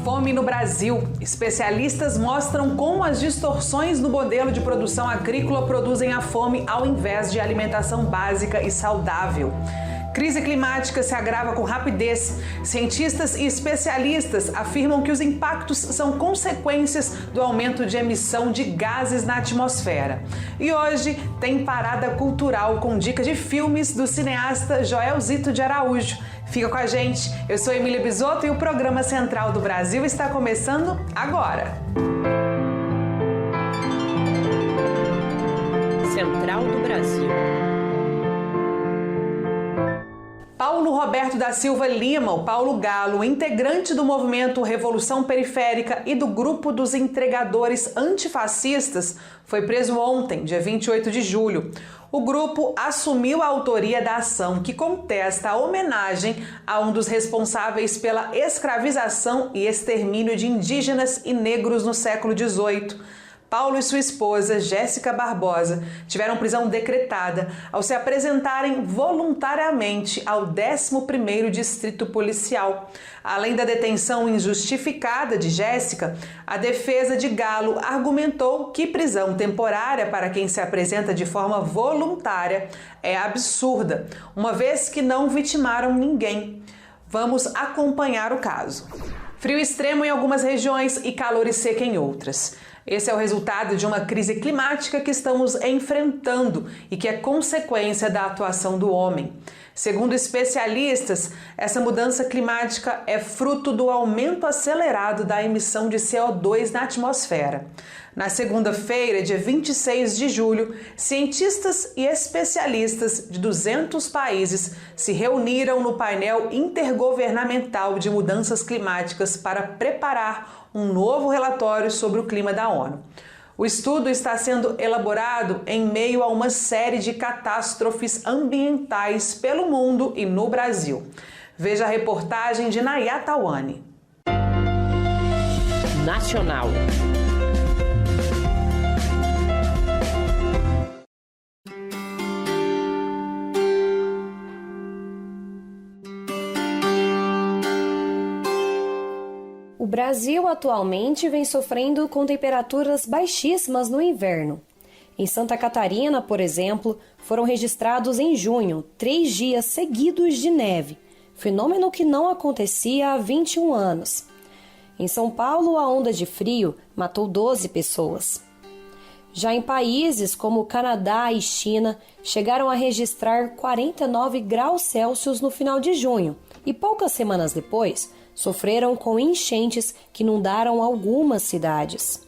Fome no Brasil. Especialistas mostram como as distorções no modelo de produção agrícola produzem a fome ao invés de alimentação básica e saudável. Crise climática se agrava com rapidez. Cientistas e especialistas afirmam que os impactos são consequências do aumento de emissão de gases na atmosfera. E hoje tem parada cultural com dicas de filmes do cineasta Joelzito de Araújo. Fica com a gente, eu sou Emília Bisotto e o programa Central do Brasil está começando agora. Central do Brasil. Paulo Roberto da Silva Lima, o Paulo Galo, integrante do movimento Revolução Periférica e do grupo dos entregadores antifascistas, foi preso ontem, dia 28 de julho. O grupo assumiu a autoria da ação que contesta a homenagem a um dos responsáveis pela escravização e extermínio de indígenas e negros no século XVIII. Paulo e sua esposa, Jéssica Barbosa, tiveram prisão decretada ao se apresentarem voluntariamente ao 11º Distrito Policial. Além da detenção injustificada de Jéssica, a defesa de Galo argumentou que prisão temporária para quem se apresenta de forma voluntária é absurda, uma vez que não vitimaram ninguém. Vamos acompanhar o caso. Frio extremo em algumas regiões e calor e seca em outras. Esse é o resultado de uma crise climática que estamos enfrentando e que é consequência da atuação do homem. Segundo especialistas, essa mudança climática é fruto do aumento acelerado da emissão de CO2 na atmosfera. Na segunda-feira, dia 26 de julho, cientistas e especialistas de 200 países se reuniram no painel intergovernamental de mudanças climáticas para preparar um novo relatório sobre o clima da ONU. O estudo está sendo elaborado em meio a uma série de catástrofes ambientais pelo mundo e no Brasil. Veja a reportagem de Nayá Tawani. Nacional. O Brasil atualmente vem sofrendo com temperaturas baixíssimas no inverno. Em Santa Catarina, por exemplo, foram registrados em junho 3 dias seguidos de neve, fenômeno que não acontecia há 21 anos. Em São Paulo, a onda de frio matou 12 pessoas. Já em países como Canadá e China, chegaram a registrar 49 graus Celsius no final de junho e poucas semanas depois, sofreram com enchentes que inundaram algumas cidades.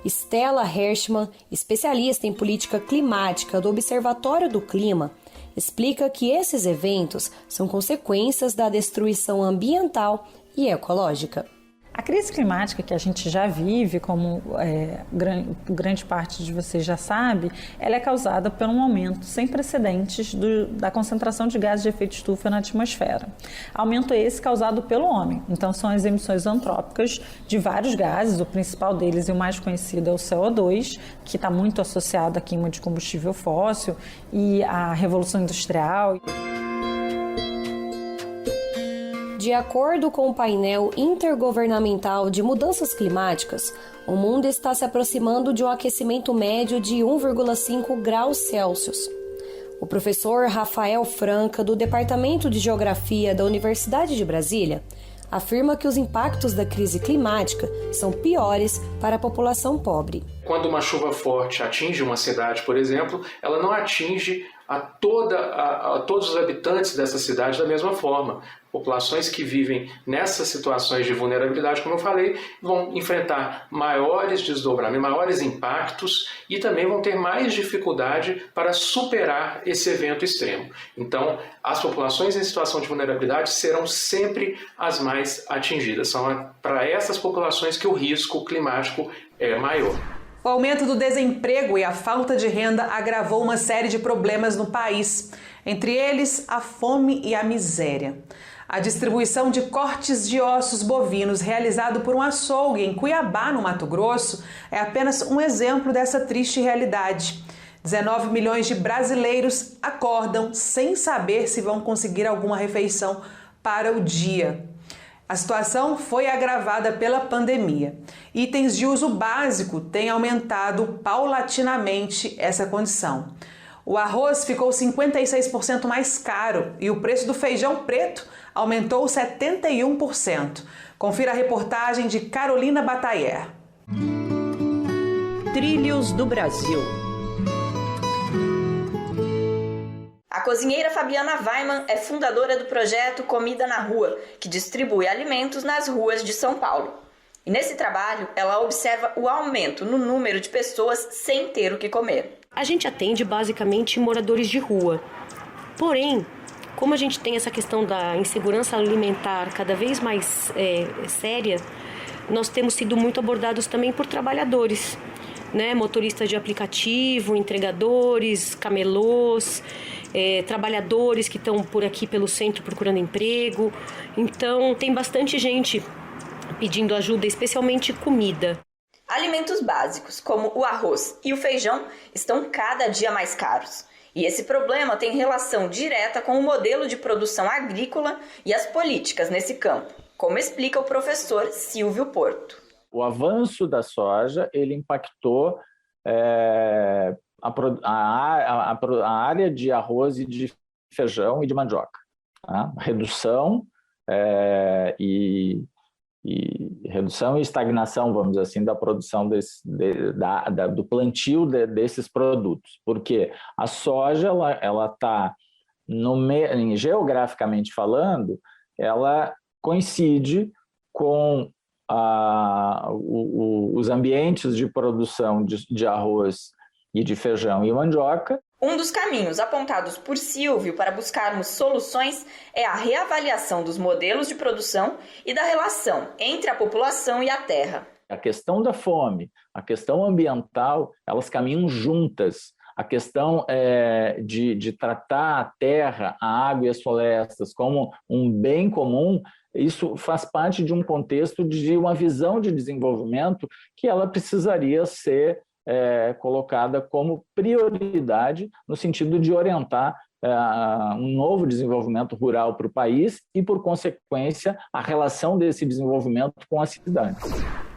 Stella Hershman, especialista em política climática do Observatório do Clima, explica que esses eventos são consequências da destruição ambiental e ecológica. A crise climática que a gente já vive, como grande parte de vocês já sabe, ela é causada por um aumento sem precedentes da concentração de gases de efeito estufa na atmosfera. Aumento esse causado pelo homem. Então, são as emissões antrópicas de vários gases, o principal deles e o mais conhecido é o CO2, que está muito associado à queima de combustível fóssil e à Revolução Industrial. De acordo com o painel intergovernamental de mudanças climáticas, o mundo está se aproximando de um aquecimento médio de 1,5 graus Celsius. O professor Rafael Franca, do Departamento de Geografia da Universidade de Brasília, afirma que os impactos da crise climática são piores para a população pobre. Quando uma chuva forte atinge uma cidade, por exemplo, ela não atinge a todos os habitantes dessa cidade da mesma forma. Populações que vivem nessas situações de vulnerabilidade, como eu falei, vão enfrentar maiores desdobramentos, maiores impactos e também vão ter mais dificuldade para superar esse evento extremo. Então, as populações em situação de vulnerabilidade serão sempre as mais atingidas. São para essas populações que o risco climático é maior. O aumento do desemprego e a falta de renda agravou uma série de problemas no país, entre eles a fome e a miséria. A distribuição de cortes de ossos bovinos realizado por um açougue em Cuiabá, no Mato Grosso, é apenas um exemplo dessa triste realidade. 19 milhões de brasileiros acordam sem saber se vão conseguir alguma refeição para o dia. A situação foi agravada pela pandemia. Itens de uso básico têm aumentado paulatinamente essa condição. O arroz ficou 56% mais caro e o preço do feijão preto aumentou 71%. Confira a reportagem de Carolina Batayer. Trilhos do Brasil. A cozinheira Fabiana Weiman é fundadora do projeto Comida na Rua, que distribui alimentos nas ruas de São Paulo. E nesse trabalho, ela observa o aumento no número de pessoas sem ter o que comer. A gente atende basicamente moradores de rua. Porém, como a gente tem essa questão da insegurança alimentar cada vez mais séria, nós temos sido muito abordados também por trabalhadores, né? Motoristas de aplicativo, entregadores, camelôs, trabalhadores que estão por aqui pelo centro procurando emprego. Então, tem bastante gente pedindo ajuda, especialmente comida. Alimentos básicos, como o arroz e o feijão, estão cada dia mais caros. E esse problema tem relação direta com o modelo de produção agrícola e as políticas nesse campo, como explica o professor Silvio Porto. O avanço da soja ele impactou a área de arroz e de feijão e de mandioca. Tá? Redução redução e estagnação, vamos dizer assim, da produção do plantio desses produtos. Porque a soja, ela está, geograficamente falando, ela coincide com os ambientes de produção de arroz e de feijão e mandioca. Um dos caminhos apontados por Silvio para buscarmos soluções é a reavaliação dos modelos de produção e da relação entre a população e a terra. A questão da fome, a questão ambiental, elas caminham juntas. A questão de tratar a terra, a água e as florestas como um bem comum, isso faz parte de um contexto de uma visão de desenvolvimento que ela precisaria ser colocada como prioridade no sentido de orientar um novo desenvolvimento rural para o país e, por consequência, a relação desse desenvolvimento com as cidades.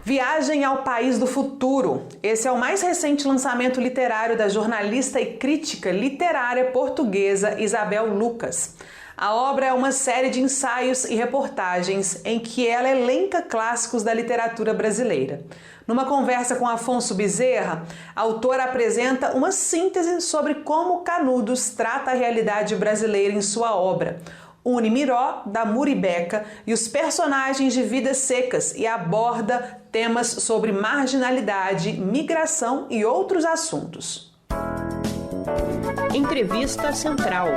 Viagem ao País do Futuro. Esse é o mais recente lançamento literário da jornalista e crítica literária portuguesa Isabel Lucas. A obra é uma série de ensaios e reportagens em que ela elenca clássicos da literatura brasileira. Numa conversa com Afonso Bezerra, a autora apresenta uma síntese sobre como Canudos trata a realidade brasileira em sua obra. Une Miró, da Muribeca, e os personagens de Vidas Secas e aborda temas sobre marginalidade, migração e outros assuntos. Entrevista Central.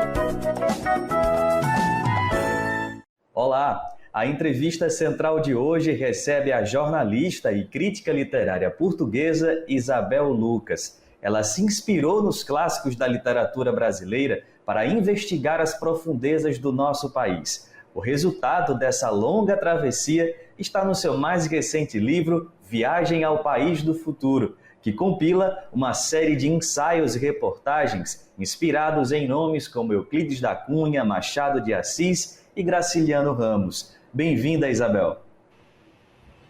Olá! A entrevista central de hoje recebe a jornalista e crítica literária portuguesa Isabel Lucas. Ela se inspirou nos clássicos da literatura brasileira para investigar as profundezas do nosso país. O resultado dessa longa travessia está no seu mais recente livro, Viagem ao País do Futuro, que compila uma série de ensaios e reportagens inspirados em nomes como Euclides da Cunha, Machado de Assis e Graciliano Ramos. Bem-vinda, Isabel.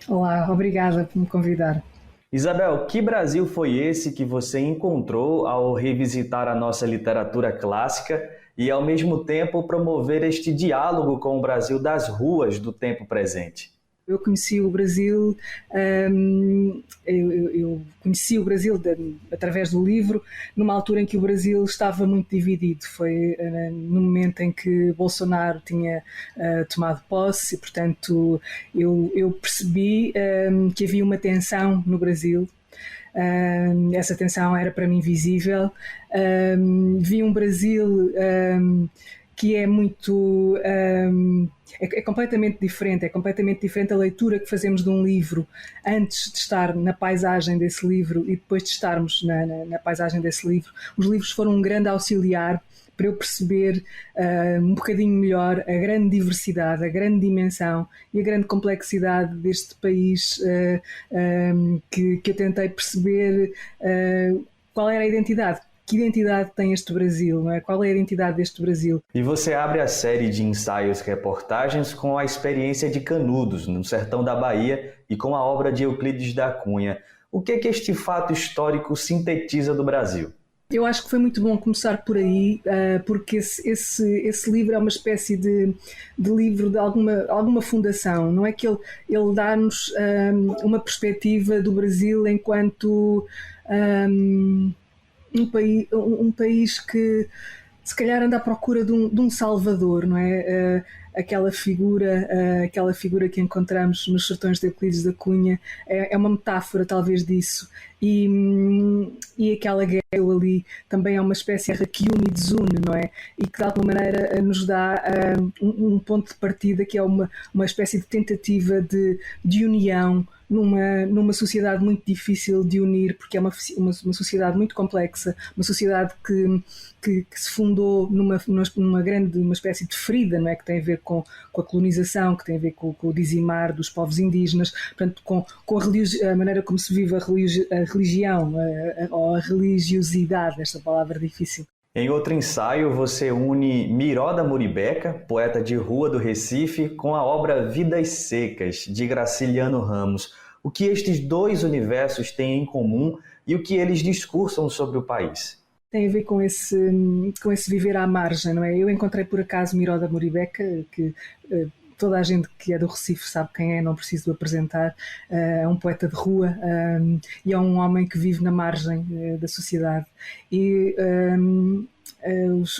Olá, obrigada por me convidar. Isabel, que Brasil foi esse que você encontrou ao revisitar a nossa literatura clássica e, ao mesmo tempo, promover este diálogo com o Brasil das ruas do tempo presente? Eu conheci o Brasil, através do livro, numa altura em que o Brasil estava muito dividido. Foi no momento em que Bolsonaro tinha tomado posse, e, portanto, eu percebi que havia uma tensão no Brasil. Essa tensão era para mim visível. Vi um Brasil que é muito... é completamente diferente a leitura que fazemos de um livro antes de estar na paisagem desse livro e depois de estarmos na paisagem desse livro. Os livros foram um grande auxiliar para eu perceber um bocadinho melhor a grande diversidade, a grande dimensão e a grande complexidade deste país que eu tentei perceber qual era a identidade que identidade tem este Brasil, não é? Qual é a identidade deste Brasil? E você abre a série de ensaios-reportagens com a experiência de Canudos, no sertão da Bahia, e com a obra de Euclides da Cunha. O que este fato histórico sintetiza do Brasil? Eu acho que foi muito bom começar por aí, porque esse livro é uma espécie de livro de alguma fundação. Não é que ele dá-nos uma perspectiva do Brasil enquanto um país que se calhar anda à procura de um salvador, não é? Aquela figura que encontramos nos sertões de Euclides da Cunha é uma metáfora talvez disso, e aquela guerra ali também é uma espécie de que une e desune, não é? E que de alguma maneira nos dá um ponto de partida que é uma espécie de tentativa de união numa sociedade muito difícil de unir, porque é uma sociedade muito complexa, uma sociedade que se fundou numa espécie de ferida, não é? Que tem a ver com a colonização, que tem a ver com o dizimar dos povos indígenas, portanto, com a maneira como se vive a religião, ou a religiosidade, esta palavra difícil. Em outro ensaio, você une Miró da Muribeca, poeta de rua do Recife, com a obra Vidas Secas, de Graciliano Ramos. O que estes dois universos têm em comum e o que eles discursam sobre o país? Tem a ver com esse viver à margem, não é? Eu encontrei por acaso Miró da Muribeca, que toda a gente que é do Recife sabe quem é, não preciso de apresentar. É um poeta de rua e é um homem que vive na margem da sociedade. E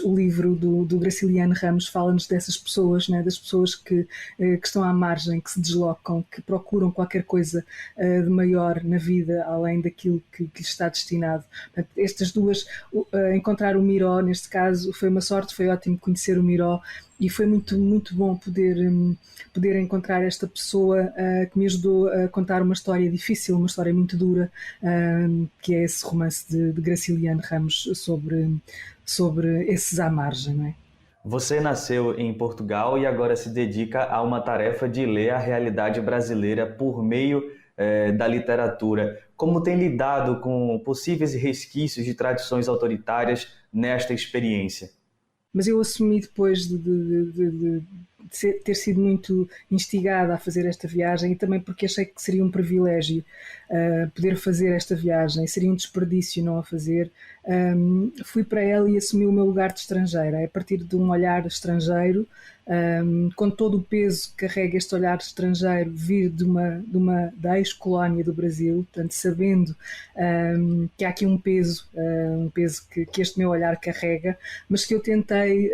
o livro do Graciliano Ramos fala-nos dessas pessoas, né? Das pessoas que estão à margem, que se deslocam, que procuram qualquer coisa de maior na vida, além daquilo que lhes está destinado. Portanto, estas duas, encontrar o Miró, neste caso, foi uma sorte, foi ótimo conhecer o Miró, e foi muito, muito bom poder encontrar esta pessoa que me ajudou a contar uma história difícil, uma história muito dura, que é esse romance de Graciliano Ramos sobre esses à margem, não é? Você nasceu em Portugal e agora se dedica a uma tarefa de ler a realidade brasileira por meio da literatura. Como tem lidado com possíveis resquícios de tradições autoritárias nesta experiência? Mas eu assumi depois de ter sido muito instigada a fazer esta viagem, e também porque achei que seria um privilégio poder fazer esta viagem, seria um desperdício não a fazer. Fui para ela e assumi o meu lugar de estrangeira, a partir de um olhar estrangeiro, com todo o peso que carrega este olhar estrangeiro, vir da ex-colónia do Brasil, portanto, sabendo que há aqui um peso que este meu olhar carrega, mas que eu tentei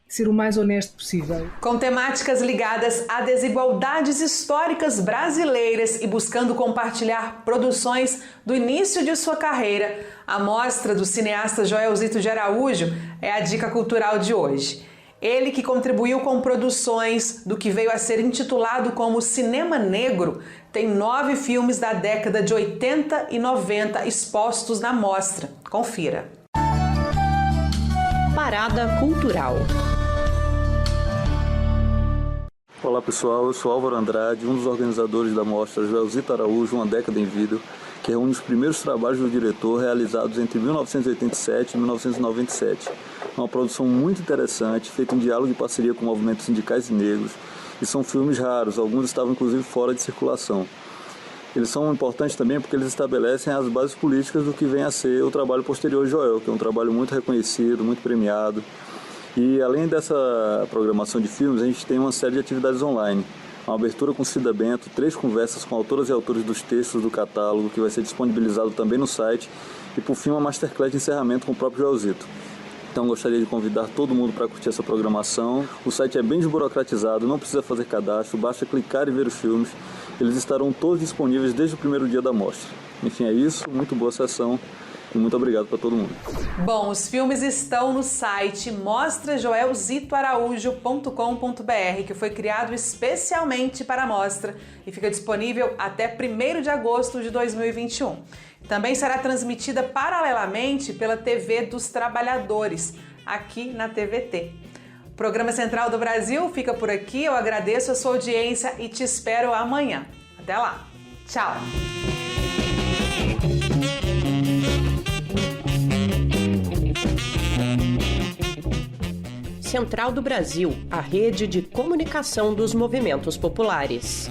ser o mais honesto possível. Com temáticas ligadas a desigualdades históricas brasileiras e buscando compartilhar produções do início de sua carreira, a mostra do cineasta Joelzito de Araújo é a dica cultural de hoje. Ele que contribuiu com produções do que veio a ser intitulado como Cinema Negro, tem 9 filmes da década de 80 e 90 expostos na mostra. Confira. Parada Cultural. Olá pessoal, eu sou Álvaro Andrade, um dos organizadores da mostra Joelzito Araújo, Uma Década em Vídeo, que reúne os primeiros trabalhos do diretor realizados entre 1987 e 1997. É uma produção muito interessante, feita em diálogo e parceria com movimentos sindicais e negros, e são filmes raros, alguns estavam inclusive fora de circulação. Eles são importantes também porque eles estabelecem as bases políticas do que vem a ser o trabalho posterior de Joel, que é um trabalho muito reconhecido, muito premiado. E além dessa programação de filmes, a gente tem uma série de atividades online. Uma abertura com Cida Bento, 3 conversas com autoras e autores dos textos do catálogo, que vai ser disponibilizado também no site, e por fim uma masterclass de encerramento com o próprio Joelzito. Então gostaria de convidar todo mundo para curtir essa programação. O site é bem desburocratizado, não precisa fazer cadastro, basta clicar e ver os filmes. Eles estarão todos disponíveis desde o primeiro dia da mostra. Enfim, é isso, muito boa sessão. E muito obrigado para todo mundo. Bom, os filmes estão no site mostrajoelzitoaraújo.com.br, que foi criado especialmente para a mostra e fica disponível até 1º de agosto de 2021. Também será transmitida paralelamente pela TV dos Trabalhadores, aqui na TVT. O Programa Central do Brasil fica por aqui. Eu agradeço a sua audiência e te espero amanhã. Até lá. Tchau. Central do Brasil, a rede de comunicação dos movimentos populares.